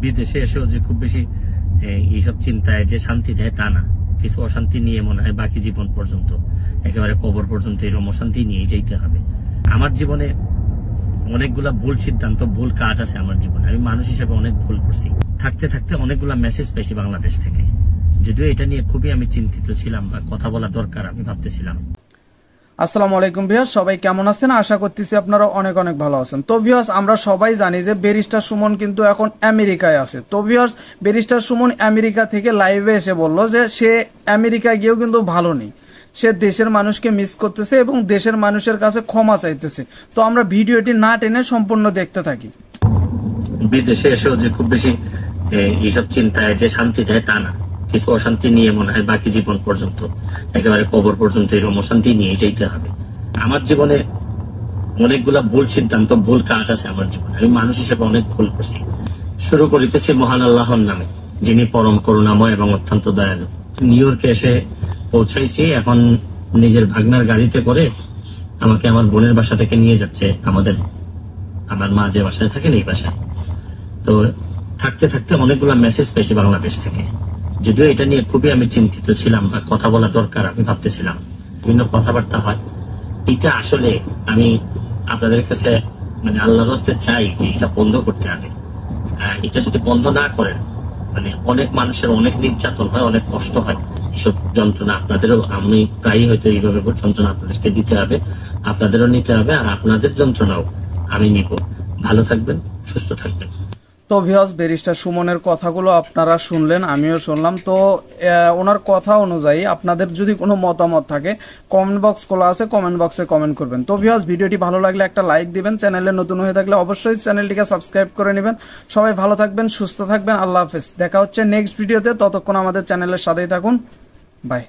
বিদেশে এসেও যে খুব বেশি এইসব চিন্তায় যে শান্তি দেয় তা না, কিছু অশান্তি নিয়ে মনে হয় বাকি জীবন পর্যন্ত, একেবারে কবর পর্যন্ত এরকম অশান্তি নিয়ে যেতে হবে। আমার জীবনে অনেকগুলা ভুল সিদ্ধান্ত, ভুল কাজ আছে আমার জীবনে। আমি মানুষ হিসেবে অনেক ভুল করছি। থাকতে থাকতে অনেকগুলা মেসেজ পেয়েছি বাংলাদেশ থেকে, যদিও এটা নিয়ে খুবই আমি চিন্তিত ছিলাম বা কথা বলা দরকার আমি ভাবতেছিলাম। আসসালামু আলাইকুম ভিউয়ার্স, সবাই কেমন আছেন? আশা করতেছি আপনারা অনেক অনেক ভালো আছেন। তো ভিউয়ার্স, আমরা সবাই জানি যে ব্যারিস্টার সুমন কিন্তু এখন আমেরিকায় আছে। তো ভিউয়ার্স, ব্যারিস্টার সুমন আমেরিকা থেকে লাইভে এসে বলল যে সে আমেরিকায় গিয়েও কিন্তু ভালো নেই, সে দেশের মানুষকে মিস করতেছে এবং দেশের মানুষের কাছে ক্ষমা চাইতেছে। তো আমরা ভিডিওটি না টেনে সম্পূর্ণ দেখতে থাকি। বিদেশে এসেও যে খুব বেশি এইসব চিন্তায় যে শান্তি দেয় তা না, কিছু অশান্তি নিয়ে মনে হয় বাকি জীবন পর্যন্ত, একেবারে কবর পর্যন্ত এরকম অশান্তি নিয়ে যেতে হবে। আমার জীবনে অনেকগুলা ভুল সিদ্ধান্ত, ভুল কাজ আছে আমার জীবনে। আমি মানুষ হিসেবে অনেক ভুল করছি। শুরু করিতেছি মহান আল্লাহর নামে, যিনি পরম করুণাময় এবং অত্যন্ত দয়ালু। নিউ ইয়র্কে এসে পৌঁছাইছি। এখন নিজের ভাগনার গাড়িতে করে আমাকে আমার বোনের বাসা থেকে নিয়ে যাচ্ছে আমার মা যে বাসায় থাকেন এই বাসায়। তো থাকতে থাকতে অনেকগুলা মেসেজ পেয়েছি বাংলাদেশ থেকে, যদিও এটা নিয়ে খুবই আমি চিন্তিত ছিলাম বা কথা বলা দরকার আমি ভাবতেছিলাম। বিভিন্ন কথাবার্তা হয়, এটা আসলে আমি আপনাদের কাছে মানে আল্লাহর হস্তে চাই যে এটা বন্ধ করতে হবে। এটা যদি বন্ধ না করেন, মানে অনেক মানুষের অনেক নির্যাতন হয়, অনেক কষ্ট হয়, এসব যন্ত্রণা আপনাদেরও, আমি প্রায়ই হয়তো এইভাবে যন্ত্রণা আপনাদেরকে দিতে হবে, আপনাদেরও নিতে হবে, আর আপনাদের যন্ত্রণাও আমি নিব। ভালো থাকবেন, সুস্থ থাকবেন। তো ভিউয়ার্স, ব্যারিস্টার সুমনের কথাগুলো আপনারা শুনলেন, আমিও শুনলাম। তো ওনার কথা অনুযায়ী আপনাদের যদি কোনো মতামত থাকে, কমেন্ট বক্স খোলা আছে, কমেন্ট বক্সে কমেন্ট করবেন। তো ভিউয়ার্স, ভিডিওটি ভালো লাগলে একটা লাইক দিবেন, চ্যানেলে নতুন হয়ে থাকলে অবশ্যই চ্যানেলটিকে সাবস্ক্রাইব করে নেবেন। সবাই ভালো থাকবেন, সুস্থ থাকবেন, আল্লাহ হাফেজ। দেখা হচ্ছে নেক্সট ভিডিওতে, ততক্ষণ আমাদের চ্যানেলের সাথেই থাকুন। বাই।